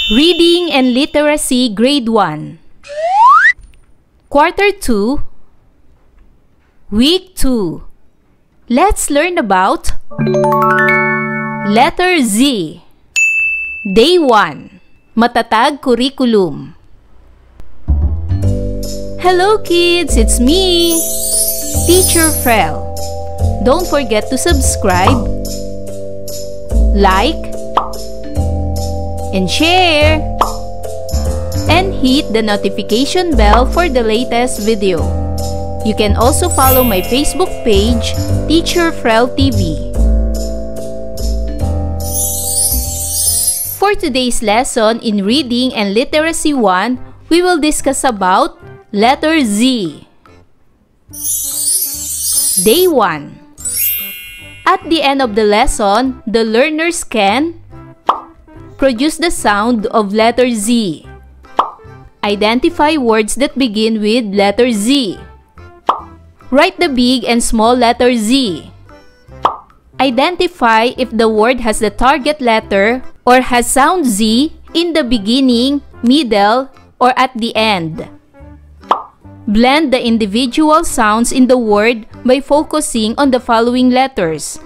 Reading and Literacy Grade 1 Quarter 2 Week 2. Let's learn about Letter Z. Day 1. Matatag Curriculum. Hello kids, it's me, Teacher Frel. Don't forget to subscribe, like, and share, and hit the notification bell for the latest video. You can also follow my Facebook page, Teacher Frel TV. For today's lesson in Reading and Literacy 1, we will discuss about Letter Z. Day 1. At the end of the lesson, the learners can produce the sound of letter Z. Identify words that begin with letter Z. Write the big and small letter Z. Identify if the word has the target letter or has sound Z in the beginning, middle, or at the end. Blend the individual sounds in the word by focusing on the following letters: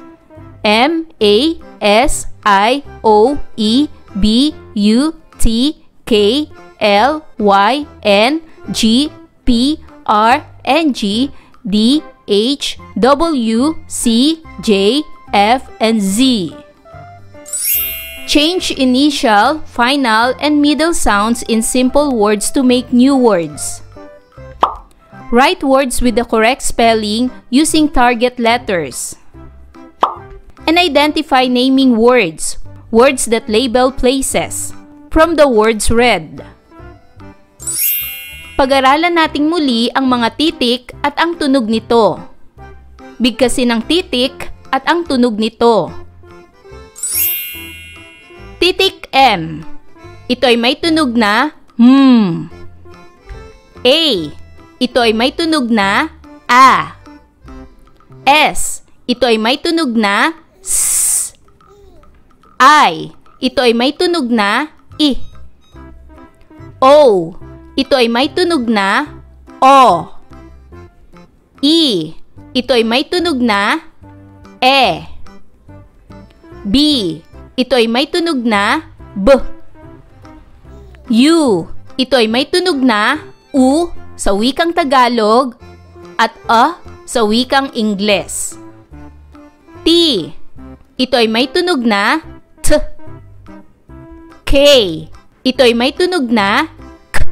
M, A, S, I, O, E, B, U, T, K, L, Y, N, G, P, R, N, G, D, H, W, C, J, F, and Z. Change initial, final, and middle sounds in simple words to make new words. Write words with the correct spelling using target letters. And identify naming words, words that label places, from the words read. Pag-aralan nating muli ang mga titik at ang tunog nito. Bigkasin ang titik at ang tunog nito. Titik M. Ito ay may tunog na A. Ito ay may tunog na A. S. Ito ay may tunog na S. I. Ito ay may tunog na I. O. Ito ay may tunog na O. E. Ito ay may tunog na E. B. Ito ay may tunog na B. U. Ito ay may tunog na U sa wikang Tagalog at A sa wikang Ingles. T. Ito ay may tunog na T. K. Ito ay may tunog na K.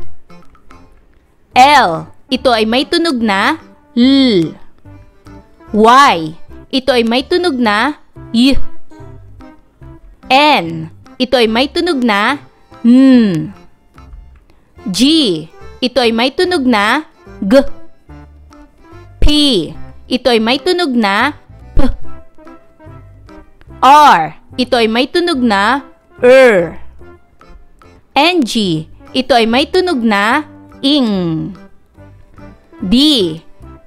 L. Ito ay may tunog na L. Y. Ito ay may tunog na Y. N. Ito ay may tunog na N. G. Ito ay may tunog na G. P. Ito ay may tunog na P. R. Ito ay may tunog na R. NG. Ito ay may tunog na ing. D.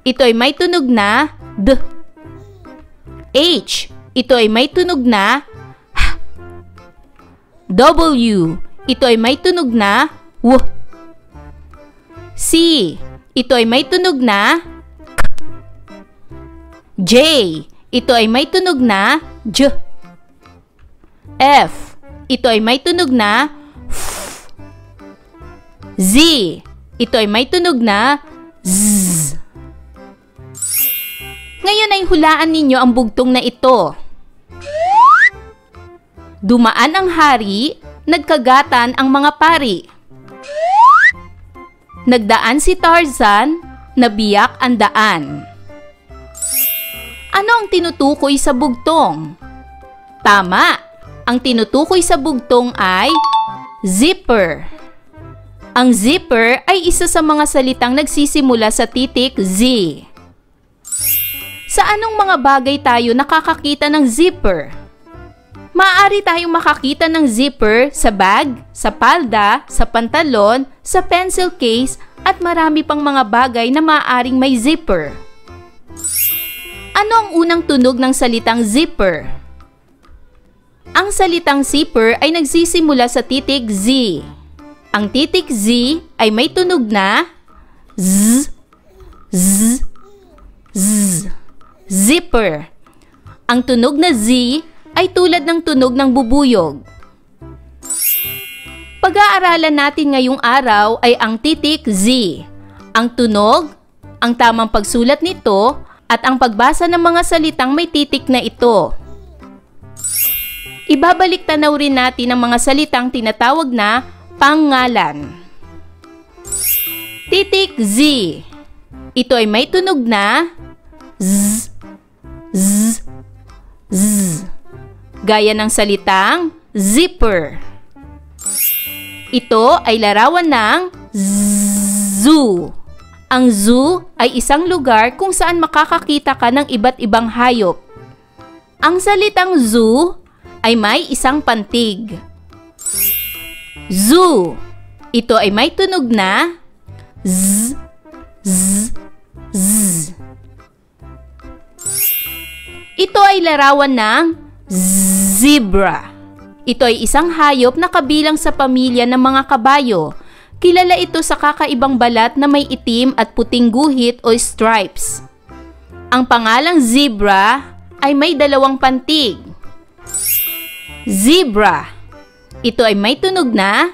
Ito ay may tunog na D. H. Ito ay may tunog na H. W. Ito ay may tunog na W. C. Ito ay may tunog na K. J. Ito ay may tunog na J. F. Ito ay may tunog na F. Z. Ito ay may tunog na Z. Ngayon ay hulaan ninyo ang bugtong na ito. Dumaan ang hari, nagkagatan ang mga pari. Nagdaan si Tarzan, nabiyak ang daan. Ano ang tinutukoy sa bugtong? Tama! Ang tinutukoy sa bugtong ay zipper. Ang zipper ay isa sa mga salitang nagsisimula sa titik Z. Sa anong mga bagay tayo nakakakita ng zipper? Maaari tayong makakita ng zipper sa bag, sa palda, sa pantalon, sa pencil case, at marami pang mga bagay na maaaring may zipper. Ano ang unang tunog ng salitang zipper? Ang salitang zipper ay nagsisimula sa titik Z. Ang titik Z ay may tunog na Z, Z, Z. Zipper. Ang tunog na Z ay tulad ng tunog ng bubuyog. Pag-aaralan natin ngayong araw ay ang titik Z, ang tunog, ang tamang pagsulat nito, at ang pagbasa ng mga salitang may titik na ito. Ibabalik tanaw rin natin ang mga salitang tinatawag na pangalan. Titik Z. Ito ay may tunog na Z, Z, Z. Gaya ng salitang zipper. Ito ay larawan ng zoo. Ang zoo ay isang lugar kung saan makakakita ka ng iba't ibang hayop. Ang salitang zoo ay may isang pantig. Zoo. Ito ay may tunog na z, z, z. Ito ay larawan ng zebra. Ito ay isang hayop na kabilang sa pamilya ng mga kabayo. Kilala ito sa kakaibang balat na may itim at puting guhit o stripes. Ang pangalang zebra ay may dalawang pantig. Zebra. Ito ay may tunog na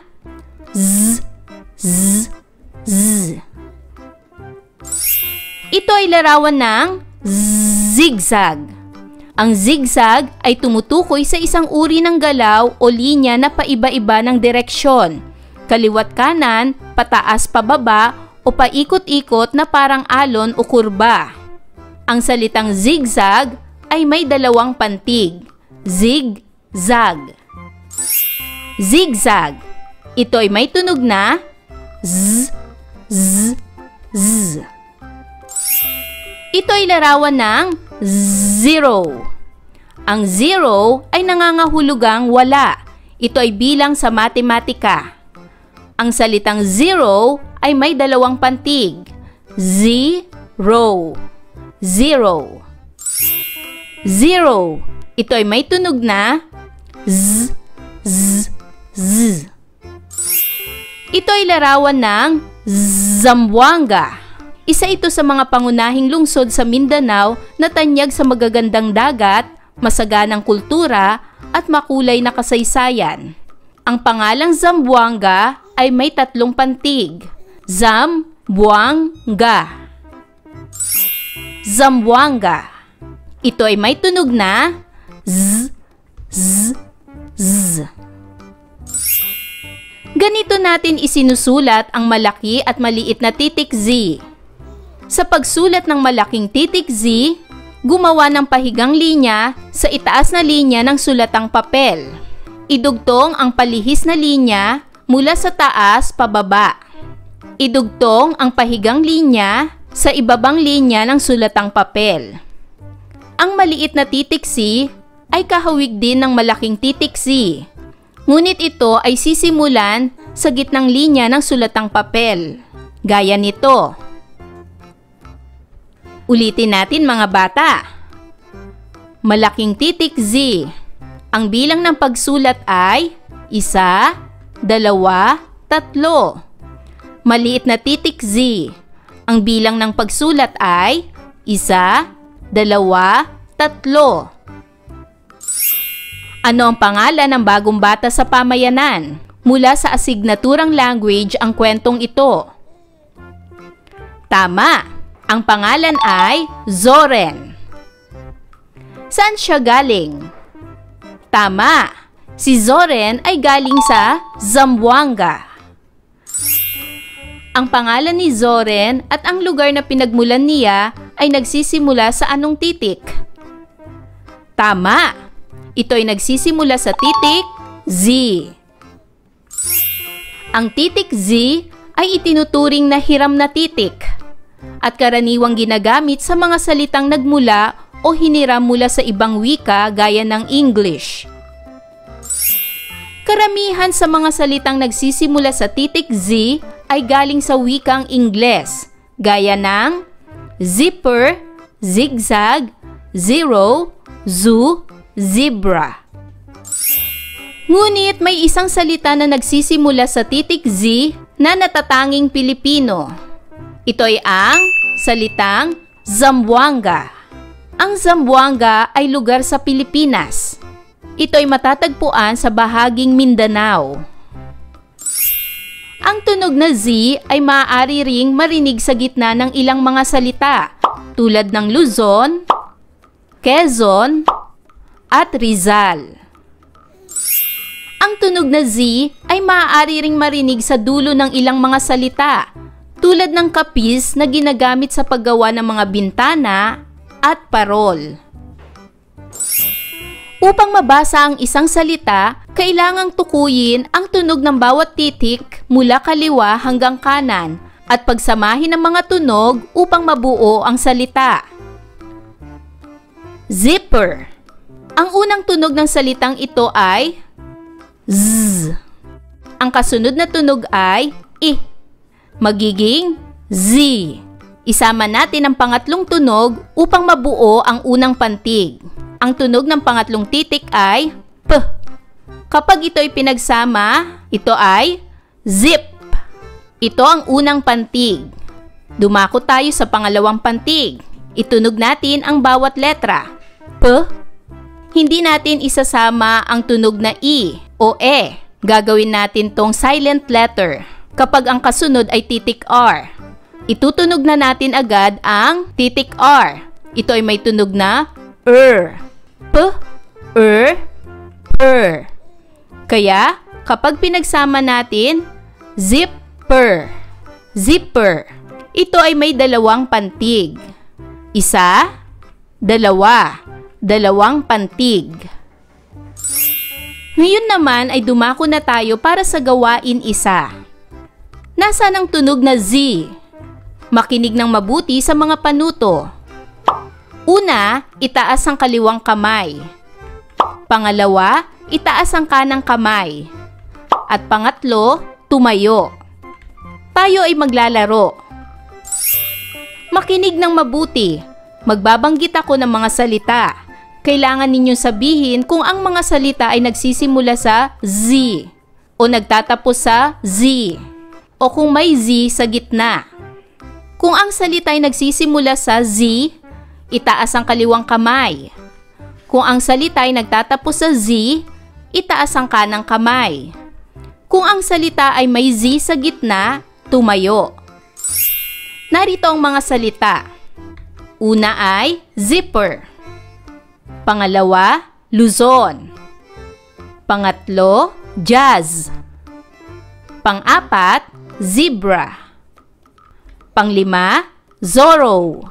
z, z, z. Ito ay larawan ng zigzag. Ang zigzag ay tumutukoy sa isang uri ng galaw o linya na paiba-iba ng direksyon. Kaliwat kanan, pataas pababa, o paikot-ikot na parang alon o kurba. Ang salitang zigzag ay may dalawang pantig. Zig-zag. Zigzag. Ito ay may tunog na z, z, z. Ito ay larawan ng zero. Ang zero ay nangangahulugang wala. Ito ay bilang sa matematika. Ang salitang zero ay may dalawang pantig. Zero. Zero. Zero. Ito ay may tunog na z, z, z. Ito ay larawan ng Zamboanga. Isa ito sa mga pangunahing lungsod sa Mindanao na tanyag sa magagandang dagat, masaganang kultura, at makulay na kasaysayan. Ang pangalang Zamboanga ay may tatlong pantig. Zamboanga. Zamboanga. Ito ay may tunog na z, z, z. Ganito natin isinusulat ang malaki at maliit na titik Z. Sa pagsulat ng malaking titik Z, gumawa ng pahigang linya sa itaas na linya ng sulatang papel. Idugtong ang palihis na linya mula sa taas pababa. Idugtong ang pahigang linya sa ibabang linya ng sulatang papel. Ang maliit na titik Z ay kahawig din ng malaking titik Z. Ngunit ito ay sisimulan sa gitnang linya ng sulatang papel. Gaya nito. Ulitin natin mga bata. Malaking titik Z. Ang bilang ng pagsulat ay 1, 2, 3. Maliit na titik Z. Ang bilang ng pagsulat ay 1, 2, 3. Ano ang pangalan ng bagong bata sa pamayanan? Mula sa asignaturang language ang kwentong ito. Tama! Ang pangalan ay Zoren. Saan siya galing? Tama! Si Zoren ay galing sa Zamboanga. Ang pangalan ni Zoren at ang lugar na pinagmulan niya ay nagsisimula sa anong titik? Tama! Ito ay nagsisimula sa titik Z. Ang titik Z ay itinuturing na hiram na titik at karaniwang ginagamit sa mga salitang nagmula o hiniram mula sa ibang wika gaya ng English. Karamihan sa mga salitang nagsisimula sa titik Z ay galing sa wikang Ingles gaya ng zipper, zigzag, zero, zoo, zebra. Ngunit may isang salita na nagsisimula sa titik Z na natatanging Pilipino. Ito ay ang salitang Zamboanga. Ang Zamboanga ay lugar sa Pilipinas. Ito ay matatagpuan sa bahaging Mindanao. Ang tunog na Z ay maaari ring marinig sa gitna ng ilang mga salita tulad ng Luzon, Quezon, at Rizal. Ang tunog na Z ay maaari ring marinig sa dulo ng ilang mga salita tulad ng kapis na ginagamit sa paggawa ng mga bintana at parol. Upang mabasa ang isang salita, kailangang tukuyin ang tunog ng bawat titik mula kaliwa hanggang kanan at pagsamahin ang mga tunog upang mabuo ang salita. Zipper. Ang unang tunog ng salitang ito ay Z. Ang kasunod na tunog ay I. Magiging Z. Isama natin ang pangatlong tunog upang mabuo ang unang pantig. Ang tunog ng pangatlong titik ay P. Kapag ito ay pinagsama, ito ay zip. Ito ang unang pantig. Dumako tayo sa pangalawang pantig. Itunog natin ang bawat letra. P. Hindi natin isasama ang tunog na I o E. Gagawin natin tong silent letter kapag ang kasunod ay titik R. Itutunog na natin agad ang titik R. Ito ay may tunog na P, Kaya, kapag pinagsama natin, zipper. Zipper. Ito ay may dalawang pantig. Isa, dalawa. Dalawang pantig. Ngayon naman ay dumako na tayo para sa gawain isa. Nasaan ang tunog na Z? Makinig ng mabuti sa mga panuto. Una, itaas ang kaliwang kamay. Pangalawa, itaas ang kanang kamay. At pangatlo, tumayo. Tayo ay maglalaro. Makinig ng mabuti. Magbabanggit ako ng mga salita. Kailangan ninyong sabihin kung ang mga salita ay nagsisimula sa Z o nagtatapos sa Z o kung may Z sa gitna. Kung ang salita ay nagsisimula sa Z, itaas ang kaliwang kamay. Kung ang salita ay nagtatapos sa Z, itaas ang kanang kamay. Kung ang salita ay may Z sa gitna, tumayo. Narito ang mga salita. Una ay zipper. Pangalawa, Luzon. Pangatlo, jazz. Pang-apat, zebra. Panglima, Zorro.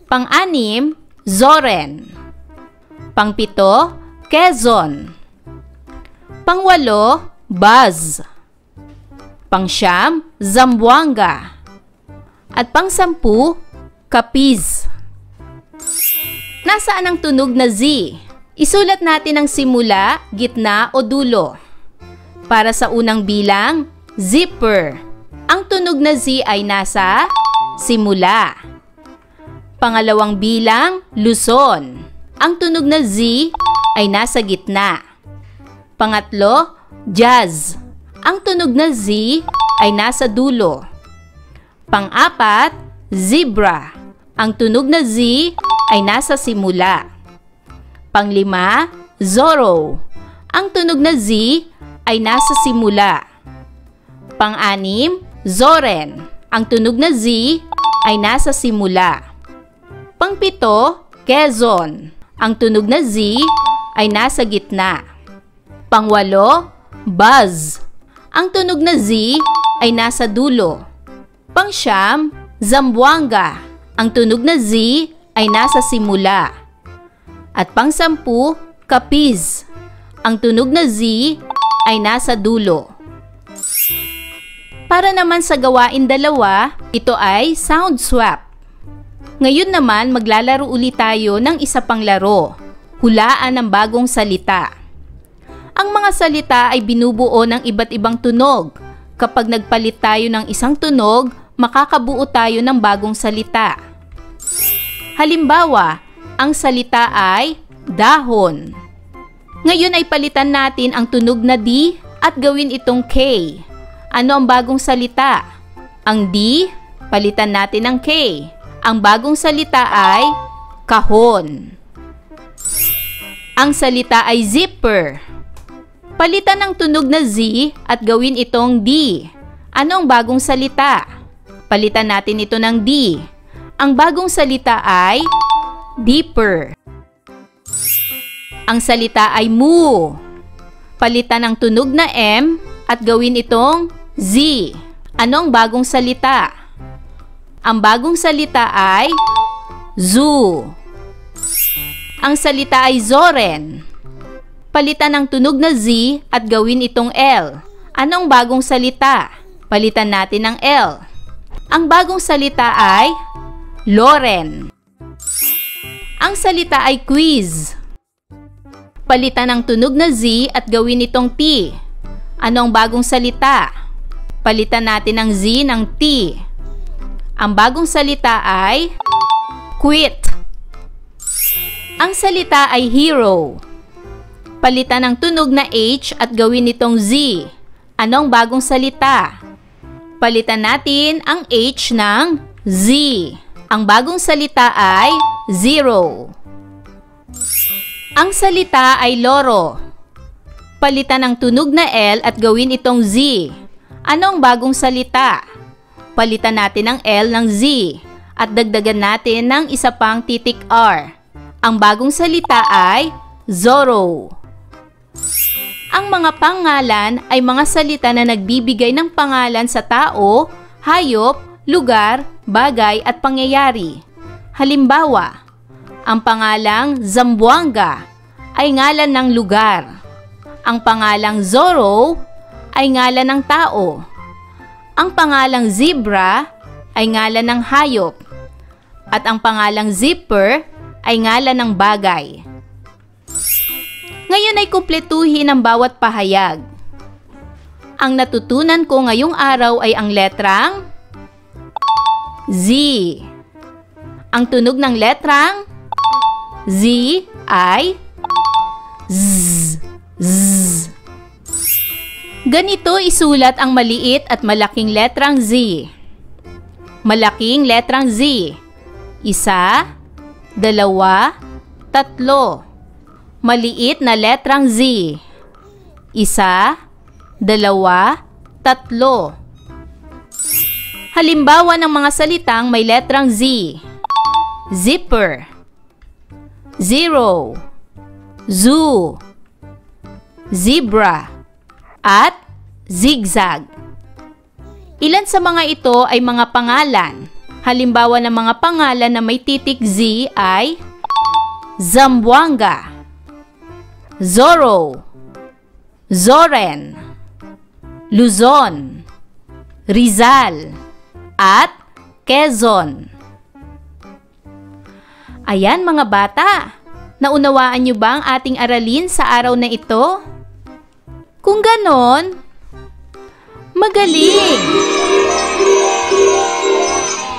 Pang-anim, Zoren. Pang-pito, Quezon. Pang-walo, Buzz. Pang-siyam, Zamboanga. At pang-sampu, Capiz. Nasaan ang tunog na Z? Isulat natin ang simula, gitna o dulo. Para sa unang bilang, zipper. Ang tunog na Z ay nasa simula. Pangalawang bilang, Luzon. Ang tunog na Z ay nasa gitna. Pangatlo, jazz. Ang tunog na Z ay nasa dulo. Pang-apat, zebra. Ang tunog na Z ay nasa simula. Panglima, Zorro. Ang tunog na Z ay nasa simula. Pang-anim, Zoren. Ang tunog na Z ay nasa simula. Pang-pito, Quezon. Ang tunog na Z ay nasa gitna. Pang-walo, Buzz. Ang tunog na Z ay nasa dulo. Pang-siyam, Zamboanga. Ang tunog na Z ay nasa simula. At pang-sampu, Capiz. Ang tunog na Z ay nasa dulo. Para naman sa gawain dalawa, ito ay sound swap. Ngayon naman maglalaro ulit tayo ng isa pang laro. Hulaan ng bagong salita. Ang mga salita ay binubuo ng iba't ibang tunog. Kapag nagpalit tayo ng isang tunog, makakabuo tayo ng bagong salita. Halimbawa, ang salita ay dahon. Ngayon ay palitan natin ang tunog na D at gawin itong K. Ano ang bagong salita? Ang D, palitan natin ng K. Ang bagong salita ay kahon. Ang salita ay zipper. Palitan ng tunog na Z at gawin itong D. Ano ang bagong salita? Palitan natin ito ng D. Ang bagong salita ay dipper. Ang salita ay moo. Palitan ng tunog na M at gawin itong Z. Ano ang bagong salita? Ang bagong salita ay zoo. Ang salita ay zoren. Palitan ng tunog na Z at gawin itong L. Anong bagong salita? Palitan natin ng L. Ang bagong salita ay Loren. Ang salita ay quiz. Palitan ng tunog na Z at gawin itong T. Ano ang bagong salita? Palitan natin ng Z ng T. Ang bagong salita ay quit. Ang salita ay hero. Palitan ng tunog na H at gawin itong Z. Ano ang bagong salita? Palitan natin ang H ng Z. Ang bagong salita ay zero. Ang salita ay loro. Palitan ng tunog na L at gawin itong Z. Anong bagong salita? Palitan natin ang L ng Z at dagdagan natin ng isa pang titik R. Ang bagong salita ay Zorro. Ang mga pangalan ay mga salita na nagbibigay ng pangalan sa tao, hayop, lugar, bagay at pangyayari. Halimbawa, ang pangalang Zamboanga ay ngalan ng lugar. Ang pangalang Zorro ay ngalan ng tao. Ang pangalang zebra ay ngalan ng hayop. At ang pangalang zipper ay ngalan ng bagay. Ngayon ay kumpletuhin ang bawat pahayag. Ang natutunan ko ngayong araw ay ang letrang Z. Ang tunog ng letrang Z ay Z. Z. Ganito isulat ang maliit at malaking letrang Z. Malaking letrang Z. 1, 2, 3. Maliit na letrang Z. 1, 2, 3. Halimbawa ng mga salitang may letrang Z. Zipper, zero, zoo, zebra, at zigzag. Ilan sa mga ito ay mga pangalan. Halimbawa ng mga pangalan na may titik Z ay Zamboanga, Zorro, Zoren, Luzon, Rizal, at Quezon. Ayan mga bata, naunawaan niyo ba ang ating aralin sa araw na ito? Kung ganon, magaling!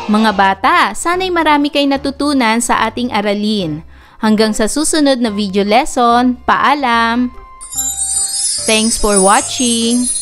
Mga bata, sana'y marami kayong natutunan sa ating aralin. Hanggang sa susunod na video lesson, paalam! Thanks for watching!